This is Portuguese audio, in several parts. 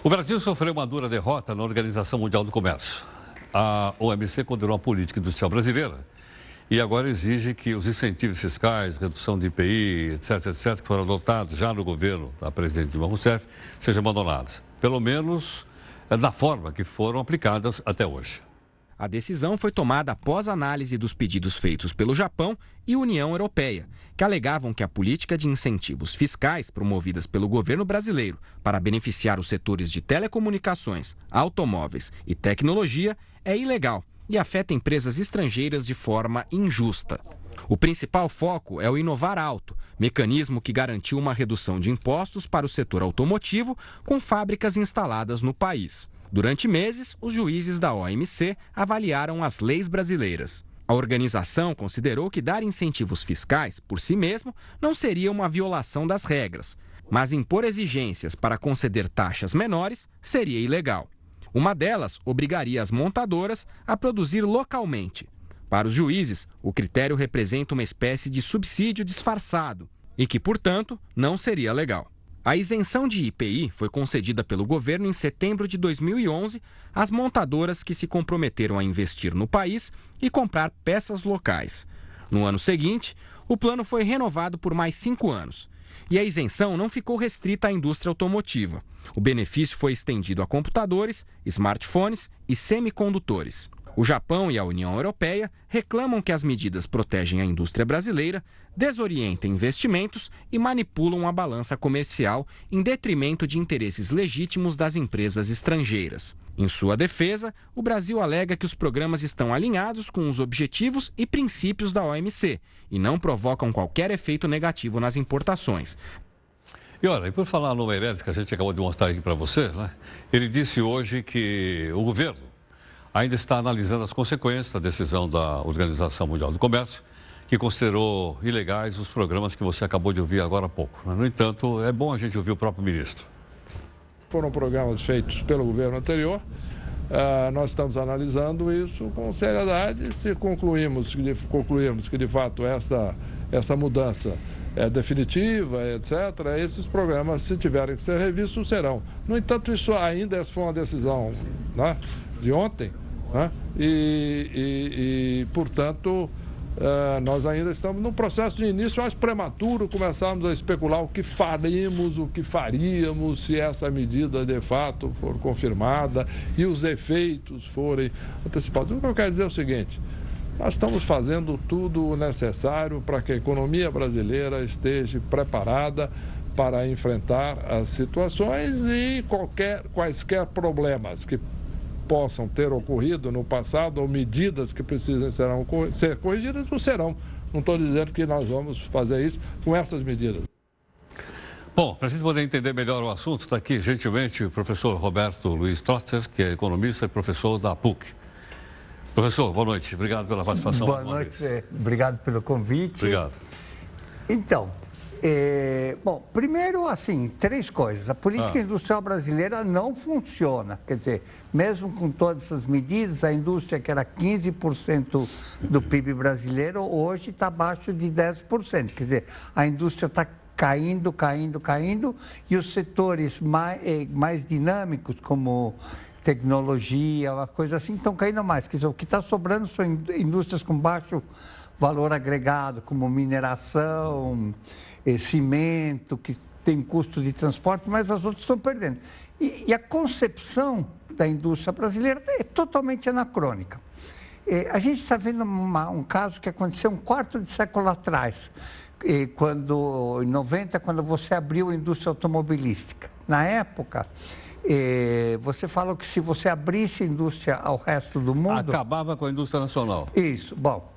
O Brasil sofreu uma dura derrota na Organização Mundial do Comércio. A OMC condenou a política industrial brasileira e agora exige que os incentivos fiscais, redução de IPI, etc., que foram adotados já no governo da presidente Dilma Rousseff, sejam abandonados. Pelo menos da forma que foram aplicadas até hoje. A decisão foi tomada após análise dos pedidos feitos pelo Japão e União Europeia, que alegavam que a política de incentivos fiscais promovidas pelo governo brasileiro para beneficiar os setores de telecomunicações, automóveis e tecnologia é ilegal e afeta empresas estrangeiras de forma injusta. O principal foco é o Inovar Alto, mecanismo que garantiu uma redução de impostos para o setor automotivo com fábricas instaladas no país. Durante meses, os juízes da OMC avaliaram as leis brasileiras. A organização considerou que dar incentivos fiscais, por si mesmo, não seria uma violação das regras, mas impor exigências para conceder taxas menores seria ilegal. Uma delas obrigaria as montadoras a produzir localmente. Para os juízes, o critério representa uma espécie de subsídio disfarçado e que, portanto, não seria legal. A isenção de IPI foi concedida pelo governo em setembro de 2011 às montadoras que se comprometeram a investir no país e comprar peças locais. No ano seguinte, o plano foi renovado por mais 5 anos. E a isenção não ficou restrita à indústria automotiva. O benefício foi estendido a computadores, smartphones e semicondutores. O Japão e a União Europeia reclamam que as medidas protegem a indústria brasileira, desorientem investimentos e manipulam a balança comercial em detrimento de interesses legítimos das empresas estrangeiras. Em sua defesa, o Brasil alega que os programas estão alinhados com os objetivos e princípios da OMC e não provocam qualquer efeito negativo nas importações. E olha, e por falar no Meirelles, que a gente acabou de mostrar aqui para você, né? Ele disse hoje que o governo ainda está analisando as consequências da decisão da Organização Mundial do Comércio, que considerou ilegais os programas que você acabou de ouvir agora há pouco. No entanto, é bom a gente ouvir o próprio ministro. Foram programas feitos pelo governo anterior. Nós estamos analisando isso com seriedade. Se concluirmos que, de fato, essa mudança é definitiva, etc., esses programas, se tiverem que ser revistos, serão. No entanto, isso ainda foi uma decisão, né, de ontem, né? Portanto, nós ainda estamos num processo de início mais prematuro, começarmos a especular o que faremos, o que faríamos se essa medida de fato for confirmada e os efeitos forem antecipados. O que eu quero dizer é o seguinte: nós estamos fazendo tudo o necessário para que a economia brasileira esteja preparada para enfrentar as situações e quaisquer problemas que possam ter ocorrido no passado ou medidas que precisem ser corrigidas, não serão. Não estou dizendo que nós vamos fazer isso com essas medidas. Bom, para a gente poder entender melhor o assunto, está aqui, gentilmente, o professor Roberto Luiz Trotzer, que é economista e professor da PUC. Professor, boa noite. Obrigado pela participação. Boa noite. Obrigado pelo convite. Obrigado. Então, bom, primeiro, assim, 3 coisas. A política industrial brasileira não funciona. Quer dizer, mesmo com todas essas medidas, a indústria, que era 15% do PIB brasileiro, hoje está abaixo de 10%. Quer dizer, a indústria está caindo, e os setores mais dinâmicos, como tecnologia, uma coisa assim, estão caindo mais. Quer dizer, o que está sobrando são indústrias com baixo valor agregado, como mineração, cimento, que tem custo de transporte, mas as outras estão perdendo. E a concepção da indústria brasileira é totalmente anacrônica. A gente está vendo um caso que aconteceu um quarto de século atrás, em 90, quando você abriu a indústria automobilística. Na época, você falou que se você abrisse a indústria ao resto do mundo... Acabava com a indústria nacional. Isso. Bom,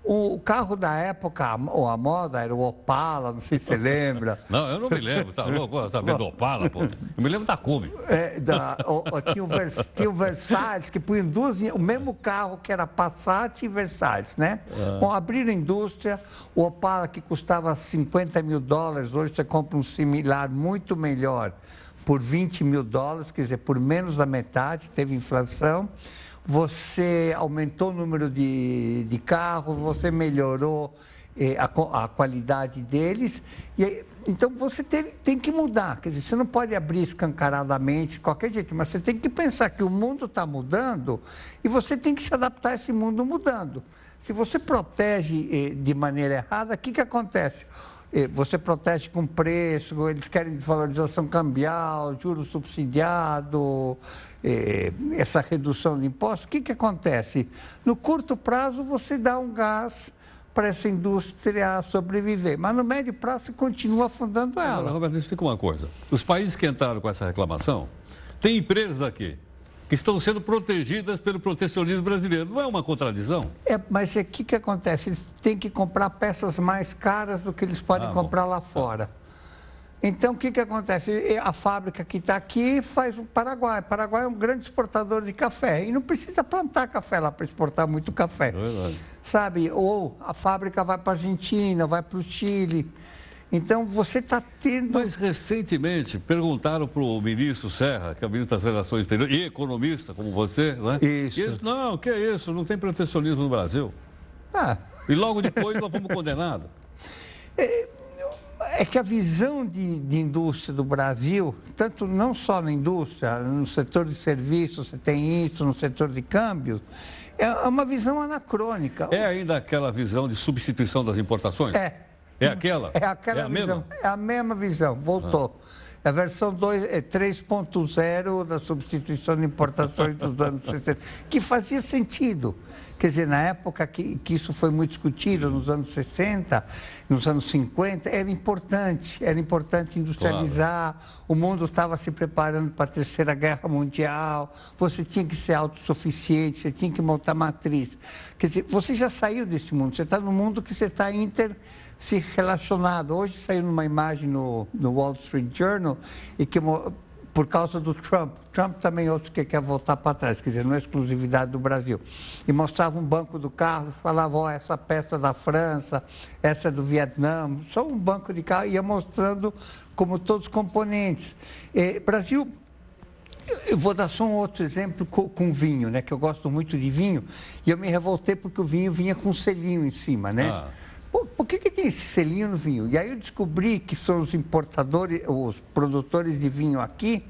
o carro da época, ou a moda, era o Opala, não sei se você lembra. Não, eu não me lembro, tá louco? Sabendo do Opala, pô. Eu me lembro da Kombi. Tinha o Versalhes, que punha o mesmo carro que era Passat e Versalhes, né? Bom, abriram a indústria, o Opala, que custava $50 mil, hoje você compra um similar muito melhor por $20 mil, quer dizer, por menos da metade, teve inflação. Você aumentou o número de carros, você melhorou a qualidade deles. Então, você tem que mudar. Quer dizer, você não pode abrir escancaradamente de qualquer jeito, mas você tem que pensar que o mundo está mudando e você tem que se adaptar a esse mundo mudando. Se você protege de maneira errada, o que acontece? Você protege com preço, eles querem desvalorização cambial, juros subsidiado, essa redução de impostos. O que acontece? No curto prazo, você dá um gás para essa indústria sobreviver, mas no médio prazo você continua afundando ela. Agora, Roberto, me explica uma coisa. Os países que entraram com essa reclamação, tem empresas aqui que estão sendo protegidas pelo protecionismo brasileiro. Não é uma contradição? Mas o que acontece? Eles têm que comprar peças mais caras do que eles podem comprar lá fora. Então, o que acontece? A fábrica que está aqui faz o Paraguai. O Paraguai é um grande exportador de café e não precisa plantar café lá para exportar muito café. É verdade. Sabe? Ou a fábrica vai para a Argentina, vai para o Chile. Então, você está tendo... Mas, recentemente, perguntaram para o ministro Serra, que é o ministro das Relações Exteriores, e economista, como você, não é? Isso. E eles, não, que é isso? Não tem protecionismo no Brasil. E logo depois nós fomos condenados. É que a visão de indústria do Brasil, tanto não só na indústria, no setor de serviços, você tem isso, no setor de câmbios, é uma visão anacrônica. É ainda aquela visão de substituição das importações? É aquela? É aquela a visão. mesma? É a mesma visão, voltou. A versão 3.0 da substituição de importações dos anos 60, que fazia sentido. Quer dizer, na época que isso foi muito discutido, nos anos 60, nos anos 50, era importante industrializar, o mundo estava se preparando para a Terceira Guerra Mundial, você tinha que ser autossuficiente, você tinha que montar matriz. Quer dizer, você já saiu desse mundo, você está no mundo que você está se relacionado. Hoje saiu uma imagem no Wall Street Journal e que por causa do Trump também é outro que quer voltar para trás, quer dizer, não é exclusividade do Brasil. E mostrava um banco do carro, falava, essa peça é da França, essa é do Vietnã, só um banco de carro, ia mostrando como todos os componentes. Brasil, eu vou dar só um outro exemplo com vinho, né, que eu gosto muito de vinho, e eu me revoltei porque o vinho vinha com um selinho em cima, né? Por que tem esse selinho no vinho? E aí eu descobri que são os importadores, os produtores de vinho aqui,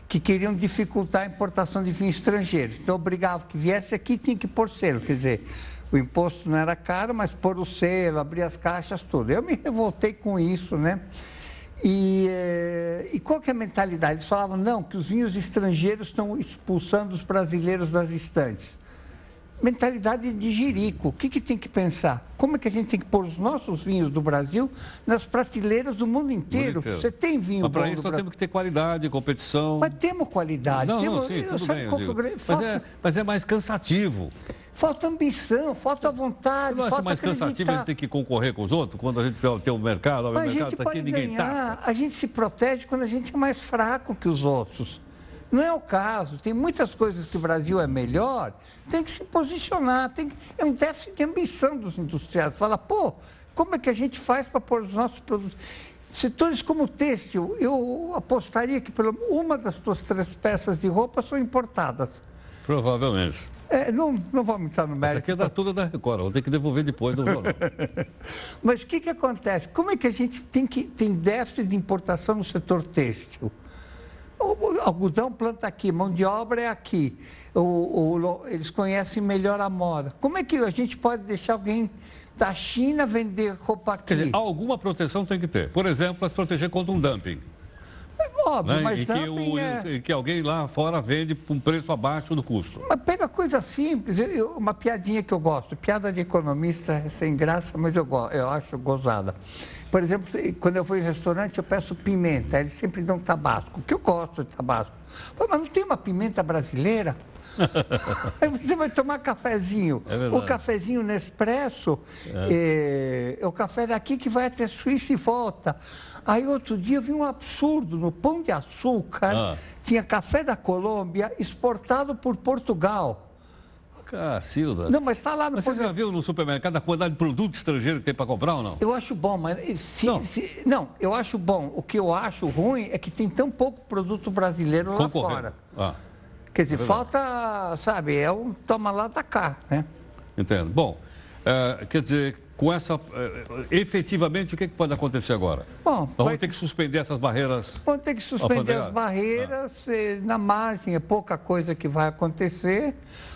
que queriam dificultar a importação de vinho estrangeiro. Então, obrigavam que viesse aqui, tinha que pôr selo. Quer dizer, o imposto não era caro, mas pôr o selo, abrir as caixas, tudo. Eu me revoltei com isso, né? E qual que é a mentalidade? Eles falavam, não, que os vinhos estrangeiros estão expulsando os brasileiros das estantes. Mentalidade de jirico. O que tem que pensar? Como é que a gente tem que pôr os nossos vinhos do Brasil nas prateleiras do mundo inteiro? Você tem vinho mas bom para isso nós temos que ter qualidade, competição. Mas temos qualidade. Sim, tudo bem. Mas é mais cansativo. Falta ambição, falta vontade, não falta mais cansativo a gente ter que concorrer com os outros? Quando a gente tem um mercado, o mercado está aqui, ninguém está. A gente se protege quando a gente é mais fraco que os outros. Não é o caso. Tem muitas coisas que o Brasil é melhor, tem que se posicionar. É um déficit de ambição dos industriais. Fala, como é que a gente faz para pôr os nossos produtos? Setores como o têxtil, eu apostaria que uma das suas 3 peças de roupa são importadas. Provavelmente. Não vamos entrar no mérito. Essa aqui é da tudo da Record, vou ter que devolver depois do valor. Mas o que acontece? Como é que a gente tem déficit de importação no setor têxtil? O algodão planta aqui, mão de obra é aqui. Eles conhecem melhor a moda. Como é que a gente pode deixar alguém da China vender roupa aqui? Quer dizer, alguma proteção tem que ter. Por exemplo, para se proteger contra um dumping. Óbvio, né? mas E que alguém lá fora vende por um preço abaixo do custo. Mas pega coisa simples, uma piadinha que eu gosto. Piada de economista sem graça, mas eu acho gozada. Por exemplo, quando eu vou em restaurante, eu peço pimenta. Eles sempre dão tabasco, que eu gosto de tabasco. Mas não tem uma pimenta brasileira? Aí você vai tomar cafezinho. O cafezinho Nespresso é o café daqui que vai até Suíça e volta. Aí outro dia eu vi um absurdo. No Pão de Açúcar tinha café da Colômbia exportado por Portugal. Cacilda. Não, mas está lá no... Mas você já viu no supermercado a quantidade de produto estrangeiro que tem para comprar ou não? Eu acho bom, mas... Não, eu acho bom. O que eu acho ruim é que tem tão pouco produto brasileiro lá fora. Quer dizer, falta, sabe, toma lá da cá, né? Entendo. Bom, quer dizer, com essa... efetivamente, o que pode acontecer agora? Bom, Nós vamos ter que suspender essas barreiras. Vamos ter que suspender as barreiras, na margem, é pouca coisa que vai acontecer.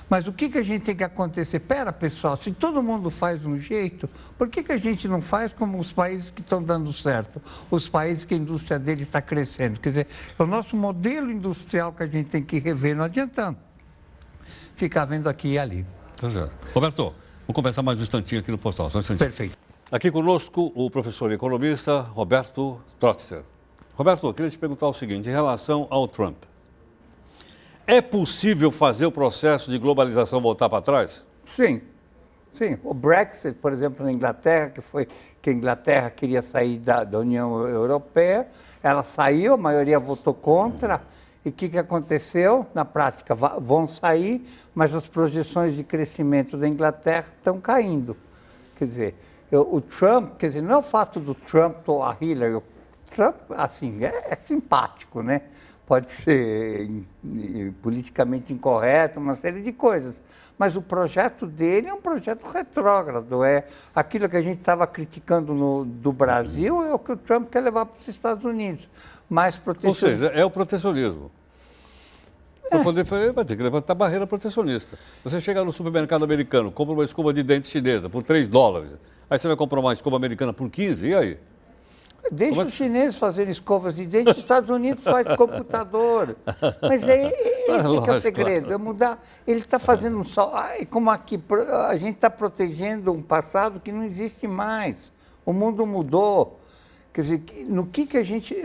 Mas o que a gente tem que acontecer? Pera, pessoal, se todo mundo faz de um jeito, por que a gente não faz como os países que estão dando certo? Os países que a indústria deles está crescendo. Quer dizer, é o nosso modelo industrial que a gente tem que rever, não adianta ficar vendo aqui e ali. Tá certo. Roberto, vamos conversar mais um instantinho aqui no Portal. Só um instantinho. Perfeito. Aqui conosco o professor e economista Roberto Trotzer. Roberto, eu queria te perguntar o seguinte, em relação ao Trump. É possível fazer o processo de globalização voltar para trás? Sim, sim. O Brexit, por exemplo, na Inglaterra, que a Inglaterra queria sair da União Europeia, ela saiu, a maioria votou contra, e o que aconteceu? Na prática, vão sair, mas as projeções de crescimento da Inglaterra estão caindo. Quer dizer, o Trump, quer dizer, não é o fato do Trump ou a Hillary, o Trump, assim, é simpático, né? Pode ser politicamente incorreto, uma série de coisas. Mas o projeto dele é um projeto retrógrado. É aquilo que a gente estava criticando do Brasil, é o que o Trump quer levar para os Estados Unidos. Mais protecionismo. Ou seja, é o protecionismo. Para poder fazer, vai ter que levantar a barreira protecionista. Você chega no supermercado americano, compra uma escova de dente chinesa por $3. Aí você vai comprar uma escova americana por 15, e aí? Deixa os chineses fazerem escovas de dente, os Estados Unidos faz computador. Mas esse que é o segredo, é mudar. Ele está fazendo um só. Como aqui, a gente está protegendo um passado que não existe mais. O mundo mudou. Quer dizer, no que a gente...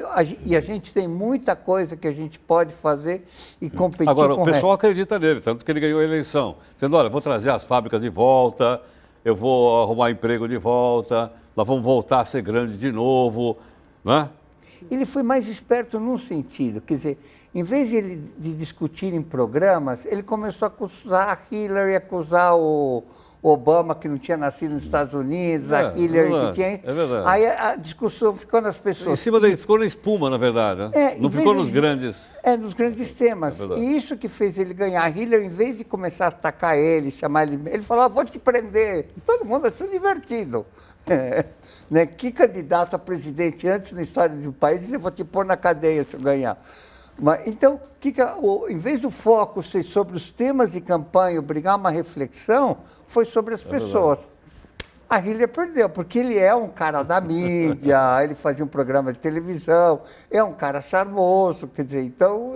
E a gente tem muita coisa que a gente pode fazer e competir. Agora, com o pessoal acredita nele, tanto que ele ganhou a eleição. Dizendo, olha, eu vou trazer as fábricas de volta, eu vou arrumar emprego de volta, nós vamos voltar a ser grande de novo, né? Ele foi mais esperto num sentido, quer dizer, em vez de discutir em programas, ele começou a acusar a Hillary, acusar o Obama, que não tinha nascido nos Estados Unidos, a Hillary que tinha... É verdade. Aí a discussão ficou nas pessoas. Em cima dele, ficou na espuma, na verdade, né? Não ficou nos grandes... Nos grandes temas. E isso que fez ele ganhar. A Hillary, em vez de começar a atacar ele, chamar ele falou, vou te prender. E todo mundo achou divertido. Né? Que candidato a presidente antes na história do país, eu vou te pôr na cadeia se eu ganhar. Mas, então, em vez do foco ser sobre os temas de campanha, obrigar uma reflexão, foi sobre as pessoas. A Hillary perdeu, porque ele é um cara da mídia, ele fazia um programa de televisão, é um cara charmoso, quer dizer, então,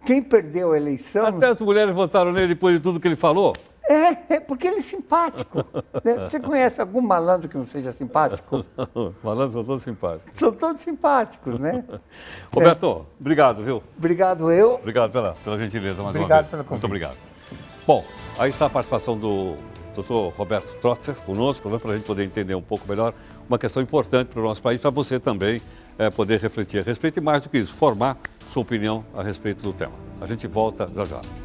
quem perdeu a eleição... Até as mulheres votaram nele depois de tudo que ele falou? Porque ele é simpático. Você conhece algum malandro que não seja simpático? Malandros são todos simpáticos. São todos simpáticos, né? Roberto, obrigado, viu? Obrigado eu. Obrigado pela gentileza mais Obrigado uma vez. pela convite. Muito obrigado. Bom, aí está a participação do Dr. Roberto Trotzer conosco, né, para a gente poder entender um pouco melhor uma questão importante para o nosso país, para você também poder refletir a respeito e, mais do que isso, formar sua opinião a respeito do tema. A gente volta já já.